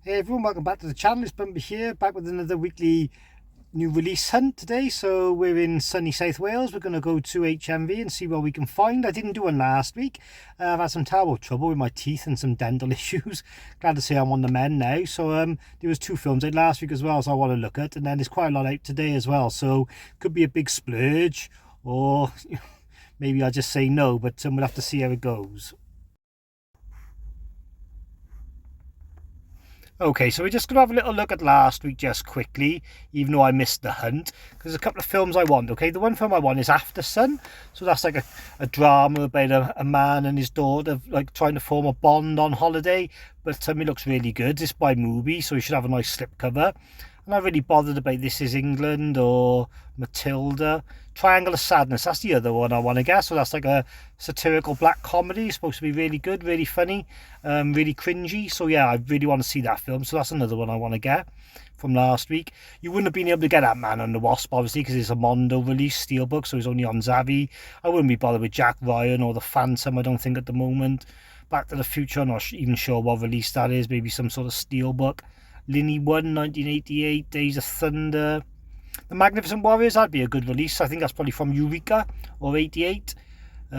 Hey everyone, welcome back to the channel. It's Bumpy here, back with another weekly new release hunt today. So we're in sunny South Wales. We're going to go to HMV and see what we can find. I didn't do one last week. I've had some terrible trouble with my teeth and some dental issues. Glad to say I'm on the mend now. So there was two films out last week as well, so I want to look at. And then there's quite a lot out today as well. So could be a big splurge, or maybe I'll just say no, but we'll have to see how it goes. Okay, so we're just going to have a little look at last week just quickly, even though I missed the hunt, because there's a couple of films I want, okay? The one film I want is After Sun, so that's like a drama about a man and his daughter, like, trying to form a bond on holiday, but it looks really good. It's by Movie, so you should have a nice slipcover. I'm not really bothered about This Is England or Matilda. Triangle of Sadness, that's the other one I want to guess. So that's like a satirical black comedy. It's supposed to be really good, really funny, really cringy. So yeah, I really want to see that film. So that's another one I want to get from last week. You wouldn't have been able to get that Man and the Wasp, obviously, because it's a Mondo release, Steelbook, so it's only on Zavi. I wouldn't be bothered with Jack Ryan or The Phantom, I don't think, at the moment. Back to the Future, I'm not even sure what release that is. Maybe some sort of Steelbook. Linny 1, 1988, Days of Thunder. The Magnificent Warriors, that'd be a good release. I think that's probably from Eureka or 88.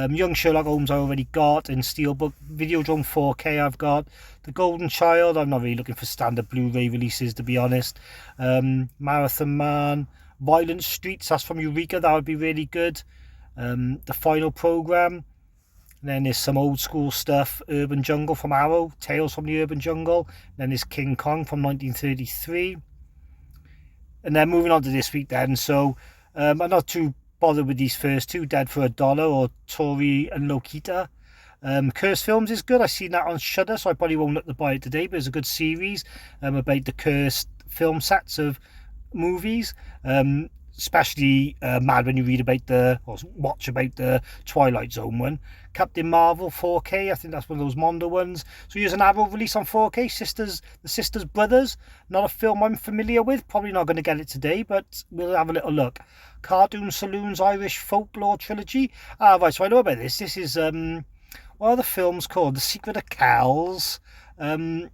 Young Sherlock Holmes I already got in Steelbook. Videodrome 4K I've got. The Golden Child, I'm not really looking for standard Blu-ray releases, to be honest. Marathon Man. Violent Streets, that's from Eureka, that would be really good. The Final Program. And then there's some old school stuff. Urban Jungle from Arrow. Tales from the Urban Jungle. Then there's King Kong from 1933. And then moving on to this week then. So I'm not too bothered with these first two. Dead for a Dollar or Tori and Lokita. Cursed Films is good. I've seen that on Shudder, so I probably won't look to buy it today, but it's a good series about the cursed film sets of movies. Especially mad when you read about or watch about the Twilight Zone one. Captain Marvel 4K, I think that's one of those Mondo ones. So here's an Arrow release on 4K, The Sisters Brothers. Not a film I'm familiar with, probably not going to get it today, but we'll have a little look. Cartoon Saloon's Irish Folklore Trilogy. Right, so I know about this. This is, what are the films called? The Secret of Kells. The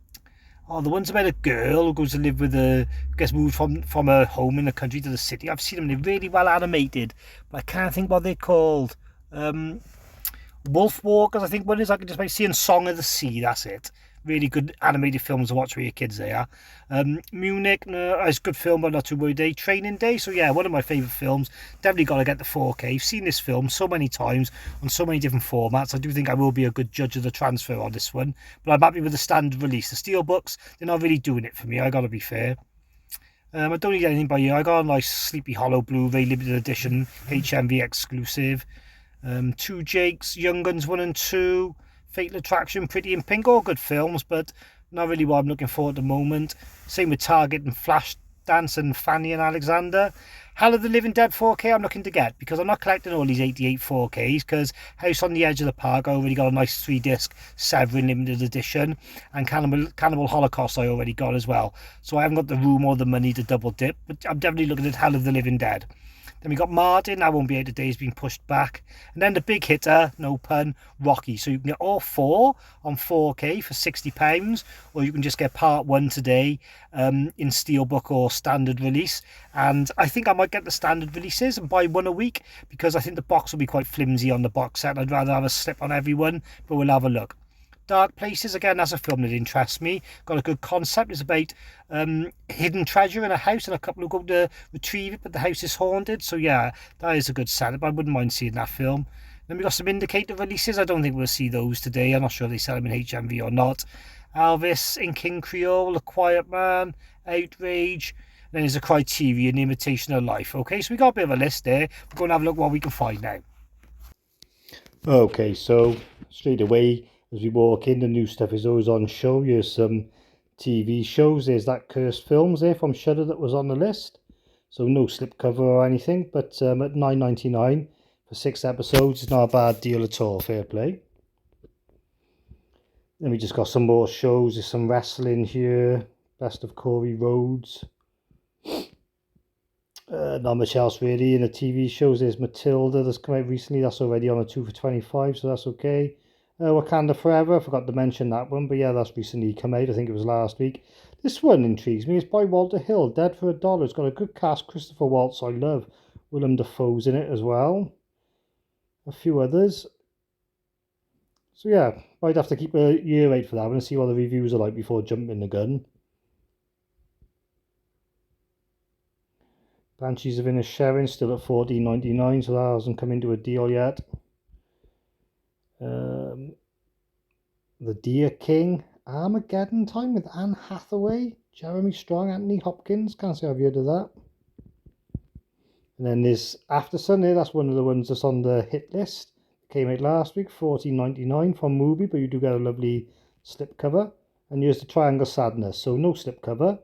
one's about a girl who goes to live with gets moved from her home in the country to the city. I've seen them, they're really well animated, but I can't think what they're called. Wolf Walkers, I think one is. I can just by seeing Song of the Sea, that's it. Really good animated films to watch with your kids there. Munich, no, it's a good film, but not too worried. Day Training Day, so yeah, one of my favourite films. Definitely got to get the 4K. I've seen this film so many times on so many different formats. I do think I will be a good judge of the transfer on this one, but I'm happy with the standard release. The Steelbooks, they're not really doing it for me, I gotta be fair. I don't need anything by you. I got a nice Sleepy Hollow Blu-ray limited edition HMV exclusive. Two Jakes, Young Guns 1 and 2, Fatal Attraction, Pretty in Pink, all good films, but not really what I'm looking for at the moment. Same with Target and Flashdance and Fanny and Alexander. Hell of the Living Dead 4K I'm looking to get, because I'm not collecting all these 88 4Ks, because House on the Edge of the Park, I already got a nice 3-disc Severin limited edition, and Cannibal Holocaust I already got as well. So I haven't got the room or the money to double dip, but I'm definitely looking at Hell of the Living Dead. Then we got Martin, that won't be out today, he's been pushed back. And then the big hitter, no pun, Rocky. So you can get all four on 4K for £60, or you can just get part one today in Steelbook or standard release. And I think I might get the standard releases and buy one a week, because I think the box will be quite flimsy on the box set. I'd rather have a slip on everyone, but we'll have a look. Dark Places, again, that's a film that interests me. Got a good concept. It's about hidden treasure in a house, and a couple who go to retrieve it, but the house is haunted. So yeah, that is a good setup. I wouldn't mind seeing that film. Then we got some Indicator releases. I don't think we'll see those today. I'm not sure they sell them in HMV or not. Elvis in King Creole, A Quiet Man, Outrage. Then there's a Criterion, Imitation of Life. Okay, so we got a bit of a list there. We're going to have a look what we can find now. Okay, so straight away as we walk in, the new stuff is always on show. Here's some TV shows. There's that Cursed Films there from Shudder that was on the list. So no slipcover or anything, but at $9.99 for 6 episodes, it's not a bad deal at all. Fair play. Then we just got some more shows. There's some wrestling here. Best of Corey Rhodes. Not much else really in the TV shows. There's Matilda that's come out recently. That's already on a 2 for 25, so that's okay. Wakanda Forever, I forgot to mention that one, but yeah, that's recently come out. I think it was last week. This one intrigues me. It's by Walter Hill, Dead for a Dollar. It's got a good cast. Christopher Waltz, I love. Willem Dafoe's in it as well. A few others. So yeah, might have to keep a ear out for that one and see what the reviews are like before jumping the gun. Banshees of Inisherin still at $14.99, so that hasn't come into a deal yet. The Deer King, Armageddon Time with Anne Hathaway, Jeremy Strong, Anthony Hopkins. Can't say I've heard of that. And then there's Aftersun there. That's one of the ones that's on the hit list. Came out last week, $14.99 from Mubi, but you do get a lovely slipcover. And here's the Triangle Sadness, so no slipcover.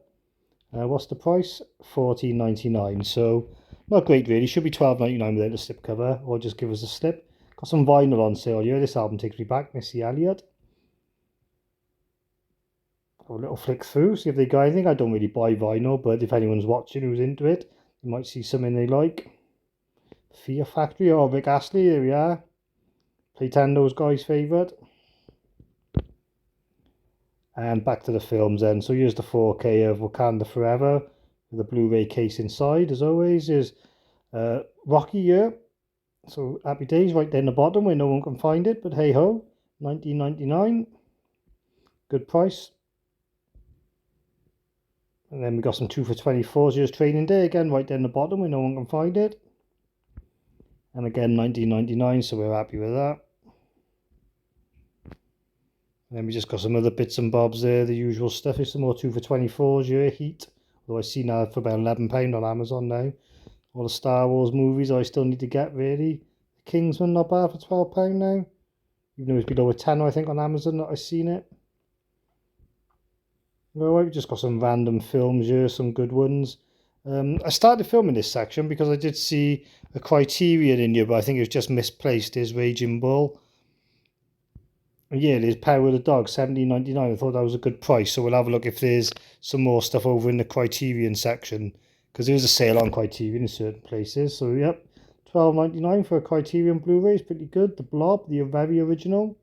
What's the price? $14.99. So not great really. Should be $12.99 without a slipcover, or just give us a slip. Got some vinyl on sale here. This album takes me back. Missy Elliott. A little flick through, see if they got anything. I don't really buy vinyl, but if anyone's watching who's into it, you might see something they like. Fear Factory, or Rick Astley, there we are. Playtendo's guy's favourite. And back to the films then. So here's the 4K of Wakanda Forever with the Blu-ray case inside, as always. Is Rocky here. So Happy Days right down the bottom where no one can find it, but hey ho, $19.99. Good price. And then we got some 2 for 24s. Here's Training Day again, right down the bottom where no one can find it. And again, $19.99, so we're happy with that. And then we just got some other bits and bobs there, the usual stuff. Here's some more 2 for 24s here, Heat. Although I see now for about £11 on Amazon now. All the Star Wars movies I still need to get, really. The Kingsman, not bad for £12 now. Even though it's below a tenner, I think, on Amazon that I've seen it. Well, we've just got some random films here, some good ones. I started filming this section because I did see a Criterion in here, but I think it was just misplaced. There's Raging Bull. And yeah, there's Power of the Dog, $17.99. I thought that was a good price, so we'll have a look if there's some more stuff over in the Criterion section, because there is a sale on Criterion in certain places. So yep, $12.99 for a Criterion Blu-ray is pretty good. The Blob, the very original.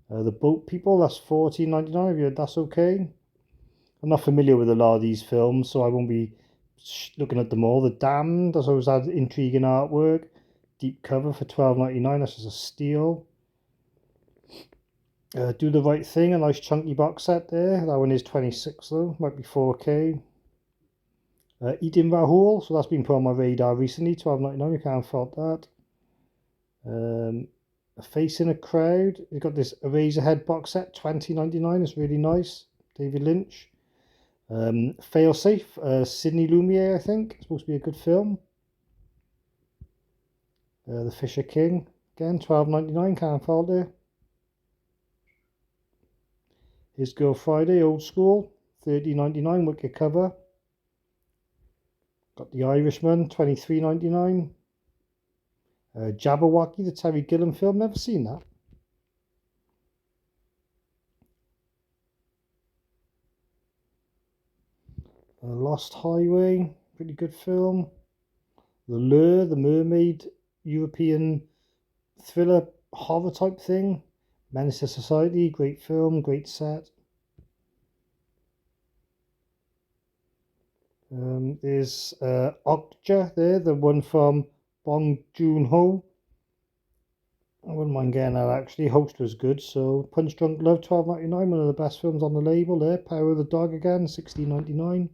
The Boat People, that's $14.99. Have you heard that's okay? I'm not familiar with a lot of these films, so I won't be looking at them all. The Damned, that's always had intriguing artwork. Deep cover for $12.99, that's just a steal. Do the Right Thing, a nice chunky box set there. That one is 26 though, might be 4K. Eating Rahul, so that's been put on my radar recently, $12.99, you can't fault that. A Face in a Crowd, you've got this Eraserhead box set, $20.99, it's really nice. David Lynch. Failsafe, Sidney Lumet, I think. It's supposed to be a good film. The Fisher King, again, $12.99, can't fault it. His Girl Friday, old school, $13.99, wicked cover. Got The Irishman, $23.99. Jabberwocky, the Terry Gilliam film, never seen that. Lost Highway, pretty good film. The Lure, the mermaid, European thriller horror type thing. Menace to Society, great film, great set. There's Okja there, the one from Bong Joon-ho. I wouldn't mind getting that actually. Host was good. So Punch Drunk Love, $12.99, one of the best films on the label there. Power of the Dog again, $16.99.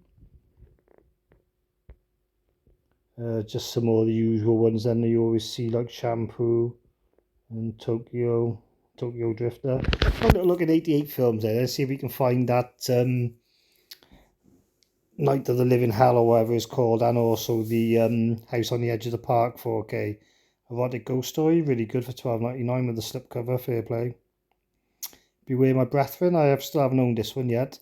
Just some more of the usual ones then that you always see, like Shampoo and Tokyo Drifter. I'll look at 88 films there. Let's see if we can find that Night of the Living Hell or whatever it's called, and also the House on the Edge of the Park 4K. Erotic Ghost Story, really good for $12.99 with the slipcover, fair play. Beware My Brethren, still haven't owned this one yet.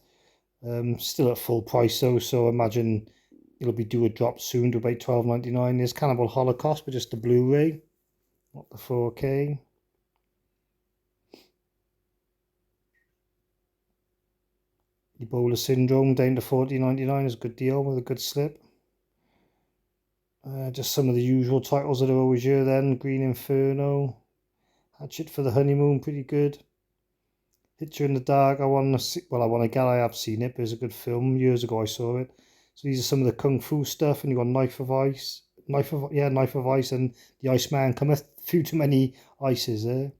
Still at full price though, so I imagine it'll be due a drop soon to about $12.99. There's Cannibal Holocaust, but just the Blu-ray, not the 4K. Ebola Syndrome down to $14.99 is a good deal with a good slip. Just some of the usual titles that are always here then. Green Inferno, Hatchet for the Honeymoon, pretty good. Hitcher in the Dark, I want to see, well, I want to get, I have seen it, but it's a good film. Years ago I saw it. So these are some of the Kung Fu stuff, and you got Knife of Ice. Knife of Ice, and the Iceman cometh. Few too many ices there.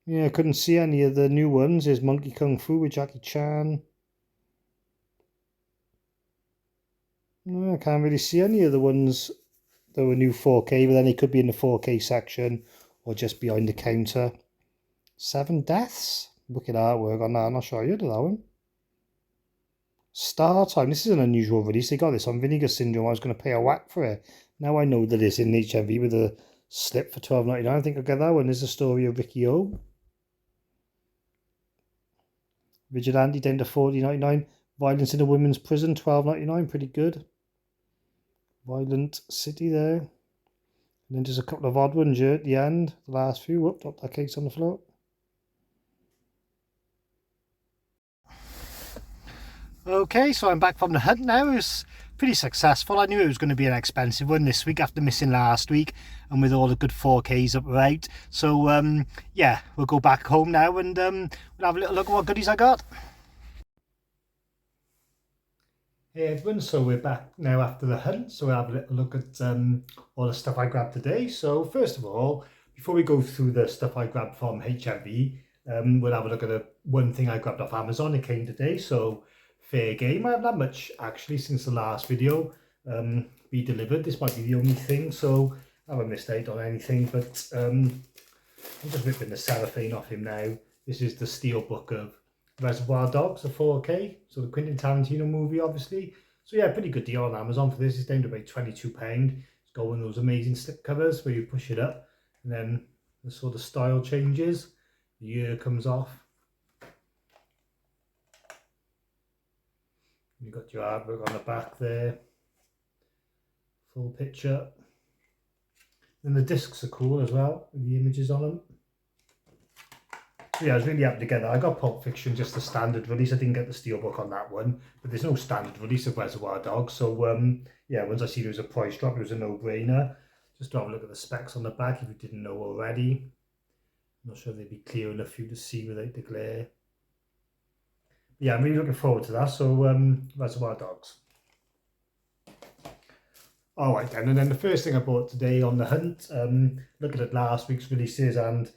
Yeah, I couldn't see any of the new ones. There's Monkey Kung Fu with Jackie Chan. No, I can't really see any of the ones that were new 4K, but then they could be in the 4K section or just behind the counter. 7 Deaths. Wicked artwork on that. I'm not sure I heard of that one. Star Time. This is an unusual release. They got this on Vinegar Syndrome. I was going to pay a whack for it. Now I know that it's in HMV with a slip for $12.99. I think I'll get that one. This is the story of Ricky O. Vigilante down to $40.99. Violence in a Women's Prison, $12.99. Pretty good. Violent City there. And then just a couple of odd ones here at the end. The last few. Whoop, dropped that case on the floor. Okay, so I'm back from the hunt now. It was pretty successful. I knew it was going to be an expensive one this week after missing last week, and with all the good 4Ks up right. So yeah, we'll go back home now and we'll have a little look at what goodies I got. Hey everyone, so we're back now after the hunt, so we'll have a little look at all the stuff I grabbed today. So first of all, before we go through the stuff I grabbed from HMV, we'll have a look at one thing I grabbed off Amazon. It came today, so fair game. I haven't had much actually since the last video be delivered. This might be the only thing, so I haven't missed out on anything, but I'm just ripping the cellophane off him now. This is the Steelbook of Reservoir Dogs, the 4K, so the Quentin Tarantino movie, obviously. So yeah, pretty good deal on Amazon for this. It's down to about £22. It's got one of those amazing slip covers where you push it up and then the sort of style changes. The ear comes off. You've got your artwork on the back there. Full picture. And the discs are cool as well, with the images on them. So yeah, I was really happy to get that. I got Pulp Fiction, just the standard release. I didn't get the Steelbook on that one, but there's no standard release of Reservoir Dogs. So yeah, once I see there was a price drop, it was a no-brainer. Just to have a look at the specs on the back if you didn't know already. I'm not sure if they'd be clear enough for you to see without the glare. But yeah, I'm really looking forward to that. So Reservoir Dogs. Alright then, and then the first thing I bought today on the hunt, looking at last week's releases and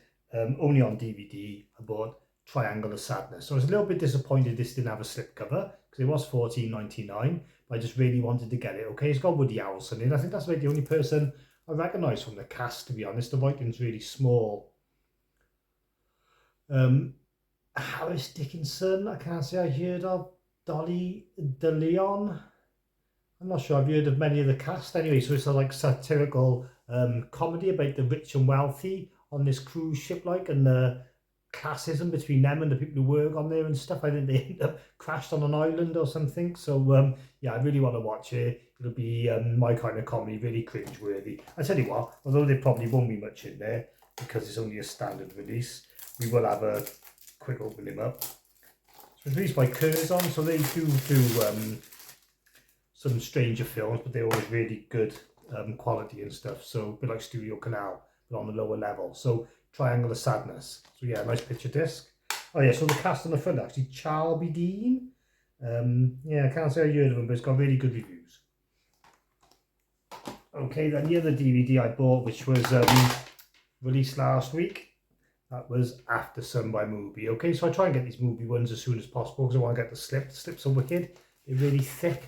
only on DVD, I bought Triangle of Sadness. So I was a little bit disappointed this didn't have a slipcover because it was $14.99, but I just really wanted to get it. Okay, it's got Woody Harrelson in. I think that's about the only person I recognise from the cast, to be honest. The writing's really small. Harris Dickinson, I can't say I heard of. Dolly DeLeon, I'm not sure I've heard of many of the cast anyway. So it's a like satirical comedy about the rich and wealthy on this cruise ship, like, and the classism between them and the people who work on there and stuff. I think they end up crashed on an island or something. So yeah, I really want to watch it. It'll be my kind of comedy, really cringe-worthy. I tell you what, although there probably won't be much in there because it's only a standard release, we will have a quick open him up. So it's released by Curzon, so they do some stranger films, but they're always really good quality and stuff. So a bit like Studio Canal, but on the lower level. So Triangle of Sadness. So yeah, nice picture disc. Oh yeah, so the cast on the front actually, Charlie Dean. Yeah, I can't say I heard of him, but it's got really good reviews. Okay, then the other DVD I bought, which was released last week, that was After Sun by Mubi. Okay, so I try and get these Mubi ones as soon as possible because I want to get the slip. The slips are wicked. They're really thick.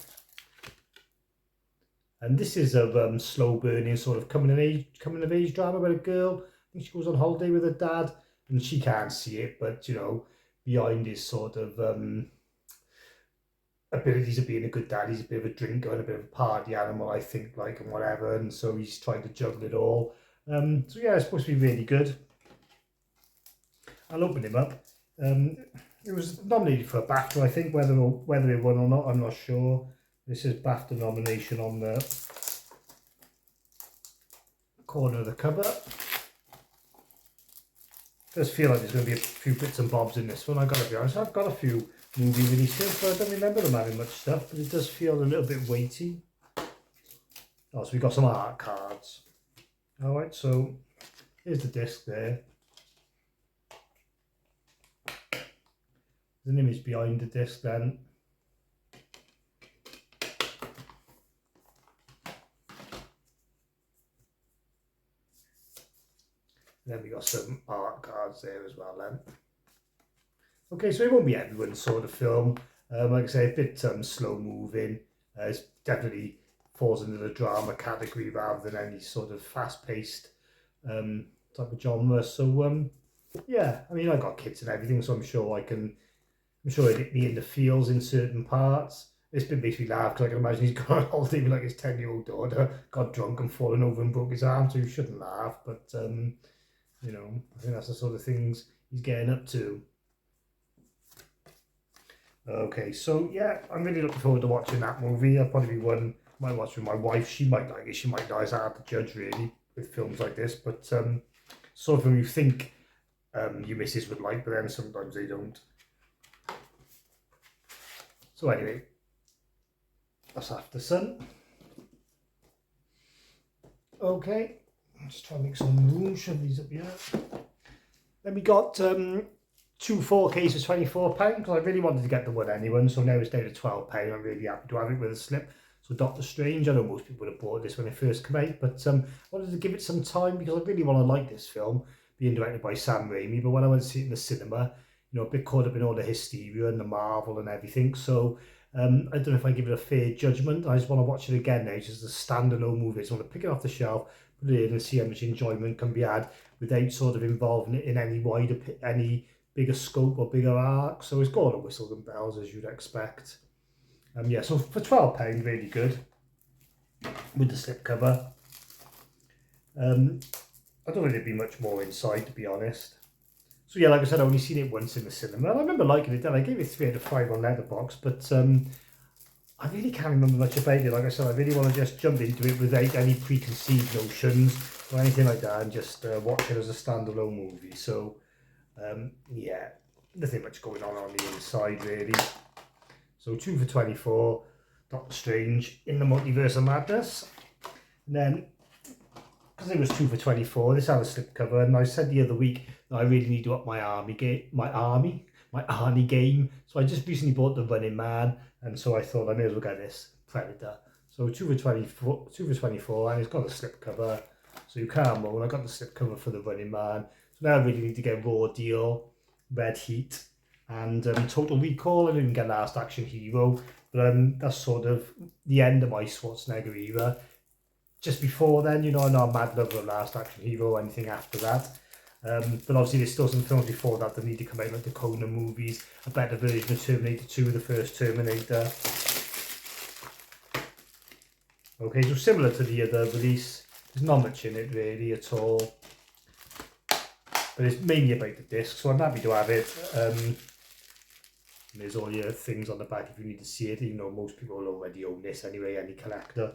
And this is a slow burning sort of coming of age drama about a girl. I think she goes on holiday with her dad and she can't see it, but you know, behind his sort of abilities of being a good dad, he's a bit of a drinker and a bit of a party animal, I think, like, and whatever, and so he's trying to juggle it all. So yeah, it's supposed to be really good. I'll open him up. It was nominated for a BAFTA, I think, whether it won or not, I'm not sure. This is BAFTA nomination on the corner of the cover. Does feel like there's going to be a few bits and bobs in this one. I've got to be honest, I've got a few movie releases, but I don't remember them having much stuff, but it does feel a little bit weighty. Oh, so we've got some art cards. Alright, so Here's the disc there. There's an image behind the disc then. And then we got some art cards there as well then. Okay, so it won't be everyone's sort of film. Like I say, a bit slow moving. It's definitely falls into the drama category rather than any sort of fast-paced type of genre. So yeah, I mean, I got kids and everything, so I'm sure it'd hit me in the feels in certain parts. This bit makes me laugh because I can imagine he's got a holiday with like his 10-year-old daughter, got drunk and fallen over and broke his arm, so you shouldn't laugh. But you know, I think that's the sort of things he's getting up to. Okay, so yeah, I'm really looking forward to watching that movie. I'll probably be one I might watch with my wife. She might like it, she might not. It's hard to judge really with films like this, but sort of when you think your missus would like, but then sometimes they don't. So anyway, that's Aftersun. Okay, let's try and make some room, shove these up here. Then we got two 4Ks for £24 because I really wanted to get the one anyone, so now it's down to £12. I'm really happy to have it with a slip. So Doctor Strange, I know most people would have bought this when it first came out, but I wanted to give it some time because I really want to like this film, being directed by Sam Raimi. But when I went to see it in the cinema, you know, a bit caught up in all the hysteria and the Marvel and everything. So I don't know if I give it a fair judgment. I just want to watch it again now, just as a standalone movie. So I want to pick it off the shelf, put it in, and see how much enjoyment can be had without sort of involving it in any bigger scope or bigger arc. So it's got all the whistles and bells as you'd expect. Yeah, so for £12, really good with the slipcover. I don't think there'd be much more inside, to be honest. So yeah, like I said, I've only seen it once in the cinema. I remember liking it then. I gave it 3 out of 5 on Letterboxd, but I really can't remember much about it. Like I said, I really want to just jump into it without any preconceived notions or anything like that, and just watch it as a standalone movie. So yeah, nothing much going on the inside really. So 2 for 24, Doctor Strange in the Multiverse of Madness. And then, because it was 2 for 24, this had a slipcover, and I said the other week that I really need to up my Arnie game. So I just recently bought The Running Man, and so I thought I may as well get this Predator. So 2 for 24, and it's got a slipcover, so you can't moan. I got the slipcover for The Running Man. So now I really need to get Raw Deal, Red Heat, and Total Recall. I didn't get Last Action Hero, but that's sort of the end of my Schwarzenegger era. Just before then, you know, I'm not a mad lover of Last Action Hero or anything after that. But obviously there's still some films before that that need to come out, like the Conan movies, a better version of Terminator 2, the first Terminator. Okay, so similar to the other release, there's not much in it really at all. But it's mainly about the disc, so I'm happy to have it. There's all your things on the back if you need to see it, even though most people will already own this anyway, any collector.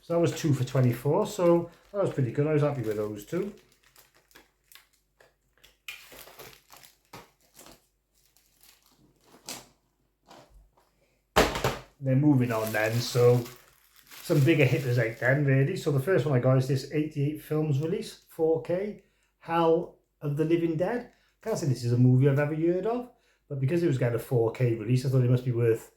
So that was 2 for 24, so that was pretty good. I was happy with those two. Then moving on then, so some bigger hitters out then really. So the first one I got is this 88 Films release, 4K, Hell of the Living Dead. Can't say this is a movie I've ever heard of, but because it was getting a 4K release, I thought it must be worth,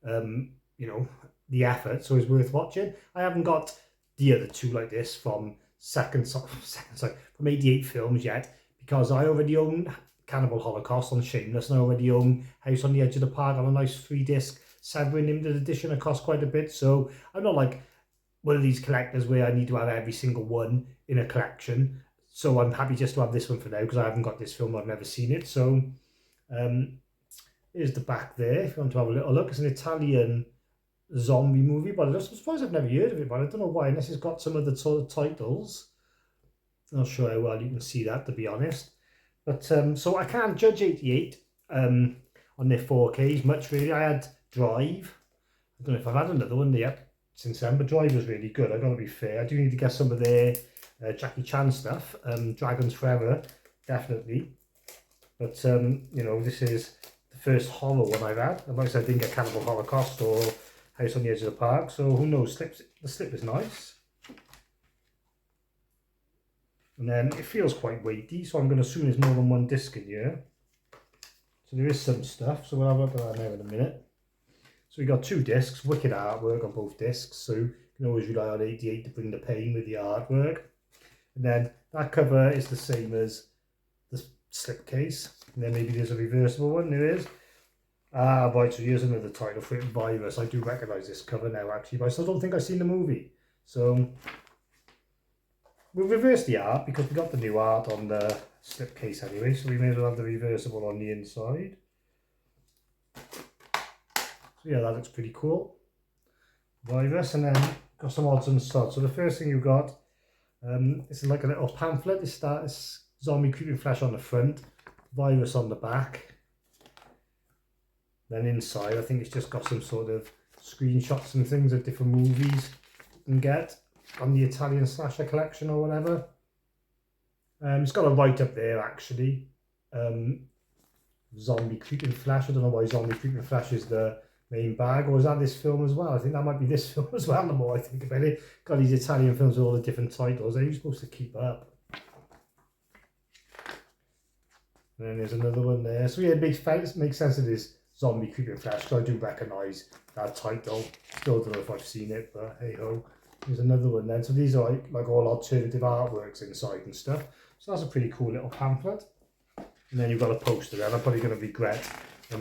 you know, the effort, so it's worth watching. I haven't got the other two like this from from 88 Films yet, because I already own Cannibal Holocaust on Shameless, and I already own House on the Edge of the Park on a nice 3-disc Severin limited edition. It costs quite a bit, so I'm not like one of these collectors where I need to have every single one in a collection. So I'm happy just to have this one for now because I haven't got this film, I've never seen it. So here's the back there if you want to have a little look. It's an Italian zombie movie, but I'm surprised I've never heard of it, but I don't know why, unless it's got some of the sort of titles. I'm not sure how well you can see that, to be honest. But so I can't judge 88 on their 4Ks much really. I had Drive. I don't know if I've had another one yet since then, but Drive was really good. I gotta be fair. I do need to get some of their Jackie Chan stuff. Dragons Forever, definitely. But you know, this is the first horror one I've had. And like I said, I didn't get Cannibal Holocaust or House on the Edge of the Park, so who knows? The slip is nice. And then it feels quite weighty, so I'm going to assume there's more than one disc in here. So there is some stuff, so we'll have a look at that now in a minute. So we got 2 discs, wicked artwork on both discs, so you can always rely on 88 to bring the pain with the artwork. And then that cover is the same as the slipcase. And then maybe there's a reversible one, there is. Ah, right, so here's another title for it, Virus. I do recognise this cover now, actually, but I still don't think I've seen the movie. So we'll reverse the art because we got the new art on the slipcase anyway, so we may as well have the reversible on the inside. So yeah, that looks pretty cool. Virus, and then got some odds and sods. So the first thing you've got, it's like a little pamphlet. It's zombie creeping flesh on the front, Virus on the back. Then inside, I think it's just got some sort of screenshots and things of different movies you can get on the Italian slasher collection or whatever. It's got a write-up there actually. Zombie Creeping Flesh. I don't know why Zombie Creeping Flesh is the main bag, or is that this film as well? I think that might be this film as well, the more I think about it. Got these Italian films with all the different titles. Are you supposed to keep up? And then there's another one there. So yeah, it makes sense it is Zombie Creeping Flesh, because I do recognise that title. Still don't know if I've seen it, but hey ho. There's another one then. So these are like all alternative artworks inside and stuff. So that's a pretty cool little pamphlet. And then you've got a poster there. I'm probably going to regret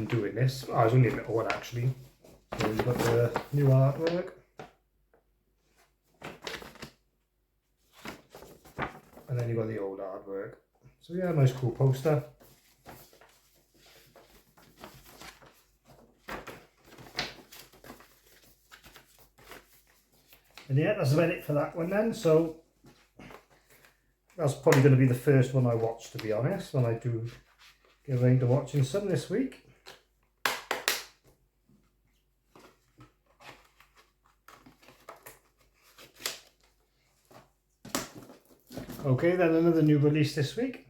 doing this. Oh, it's only a little one actually. So you've got the new artwork. And then you've got the old artwork. So yeah, nice cool poster. And yeah, that's about it for that one then. So that's probably going to be the first one I watch, to be honest, when I do get around to watching some this week. Okay, then another new release this week.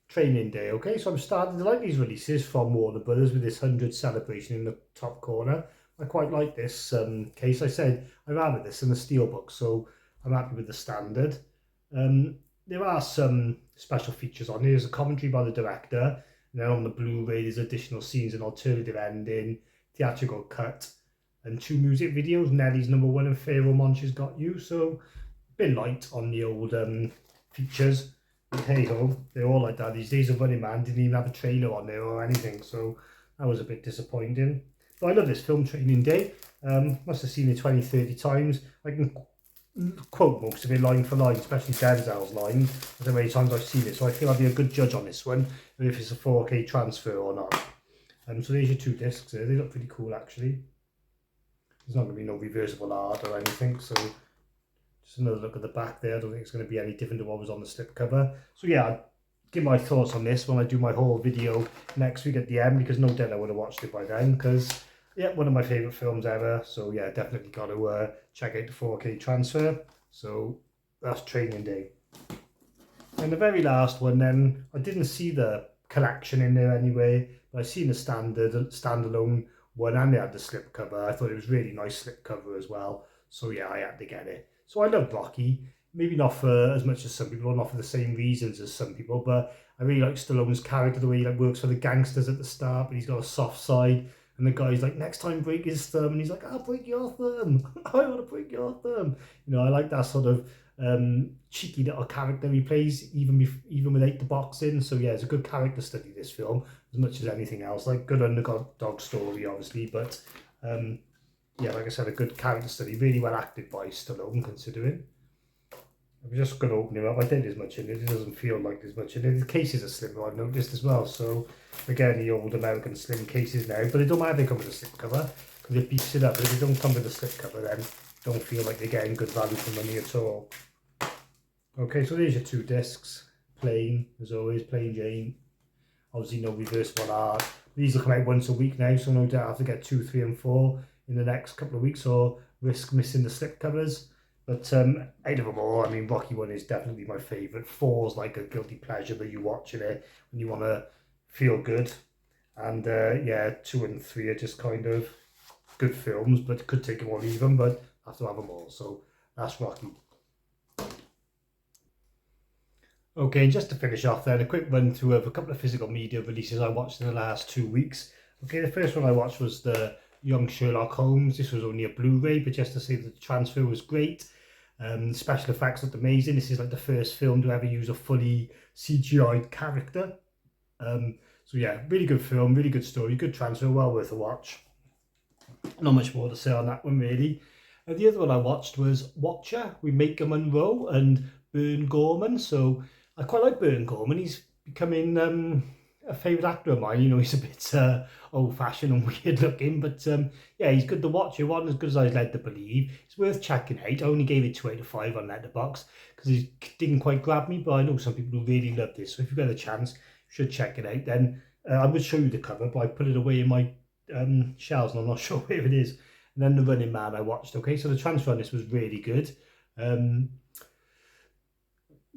Training Day, okay? So I'm starting to like these releases from Warner Brothers with this 100 celebration in the top corner. I quite like this case. I said I'd rather this than the Steelbook, so I'm happy with the standard. There are some special features on here. There's a commentary by the director, and then on the Blu-ray there's additional scenes, an alternative ending, theatrical cut, and 2 music videos, Nelly's Number One and Pharaoh Monch's Got You. So a bit light on the old features. But hey ho, they're all like that these days. The Running Man didn't even have a trailer on there or anything, so that was a bit disappointing. But I love this film, Training Day. Must have seen it 20, 30 times. I can quote most of it line for line, especially Denzel's line. That's how many times I've seen it, so I feel I'll be a good judge on this one, if it's a 4K transfer or not. So there's your 2 discs there. They look pretty cool actually. There's not going to be no reversible art or anything, so just another look at the back there. I don't think it's going to be any different to what was on the slipcover. So yeah, I'll give my thoughts on this when I do my whole video next week at the end, because no doubt I would have watched it by then, because yeah, one of my favourite films ever. So yeah, definitely got to check out the 4K transfer. So that's Training Day. And the very last one then, I didn't see the collection in there anyway, but I seen the standalone one, and they had the slipcover. I thought it was really nice slipcover as well. So yeah, I had to get it. So I love Rocky. Maybe not for as much as some people, or not for the same reasons as some people, but I really like Stallone's character, the way he works for the gangsters at the start, but he's got a soft side. And the guy's like, next time break his thumb, and he's like, I'll break your thumb. I want to break your thumb. You know, I like that sort of cheeky little character he plays, even without the boxing. So yeah, it's a good character study, this film, as much as anything else. Like, good underdog story, obviously, but yeah, like I said, a good character study. Really well acted by Stallone, considering. I'm just going to open him up. I think there's much in it. It doesn't feel like there's much in it. The cases are slimmer, I've noticed as well. So, again, the old American slim cases now. But it don't matter if they come with a slipcover, because it beats it up. But if they don't come with a slipcover, then don't feel like they're getting good value for money at all. Okay, so there's your 2 discs. Plain, as always, plain Jane. Obviously, no reversible art. These will come out once a week now, so no doubt I have to get 2, 3, and 4 in the next couple of weeks, or risk missing the slipcovers. But out of them all, I mean, Rocky 1 is definitely my favourite. 4's like a guilty pleasure that you watch it when you want to feel good. And yeah, 2 and 3 are just kind of good films, but could take them or leave them, but I have to have them all. So that's Rocky. Okay, and just to finish off then, a quick run through of a couple of physical media releases I watched in the last 2 weeks. Okay, the first one I watched was the Young Sherlock Holmes. This was only a Blu-ray, but just to say that the transfer was great. Special effects looked amazing. This is like the first film to ever use a fully CGI'd character. So yeah, really good film, really good story, good transfer, well worth a watch. Not much more to say on that one really. The other one I watched was Watcher with Maker Monroe and Burn Gorman. So I quite like Burn Gorman. He's becoming a favourite actor of mine. You know, he's a bit old-fashioned and weird looking, but yeah, he's good to watch. It wasn't as good as I was led to believe. It's worth checking out. I only gave it 2 out of 5 on Letterboxd because it didn't quite grab me, but I know some people who really love this. So if you get a chance, you should check it out. Then I would show you the cover, but I put it away in my shelves and I'm not sure where it is. And then The Running Man I watched. Okay, so the transfer on this was really good. The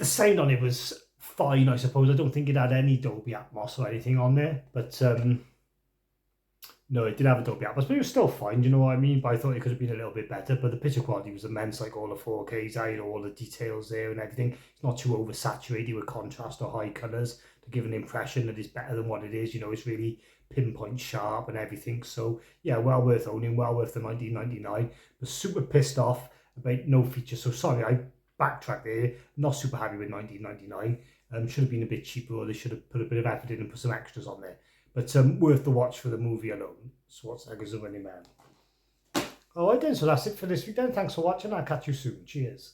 sound on it was fine, I suppose. I don't think it had any Dolby Atmos or anything on there, but no, it did have a Dolby Atmos, but it was still fine. You know what I mean? But I thought it could have been a little bit better. But the picture quality was immense, like all the 4Ks, you know, all the details there and everything. It's not too oversaturated with contrast or high colours to give an impression that it's better than what it is. You know, it's really pinpoint sharp and everything. So yeah, well worth owning, well worth the 19.99. But super pissed off about no features. So sorry, I backtracked there. Not super happy with 19.99. Should have been a bit cheaper, or they should have put a bit of effort in and put some extras on there. But worth the watch for the movie alone. Schwarzenegger's The Running Man. Alright then, so that's it for this week then. Thanks for watching. I'll catch you soon. Cheers.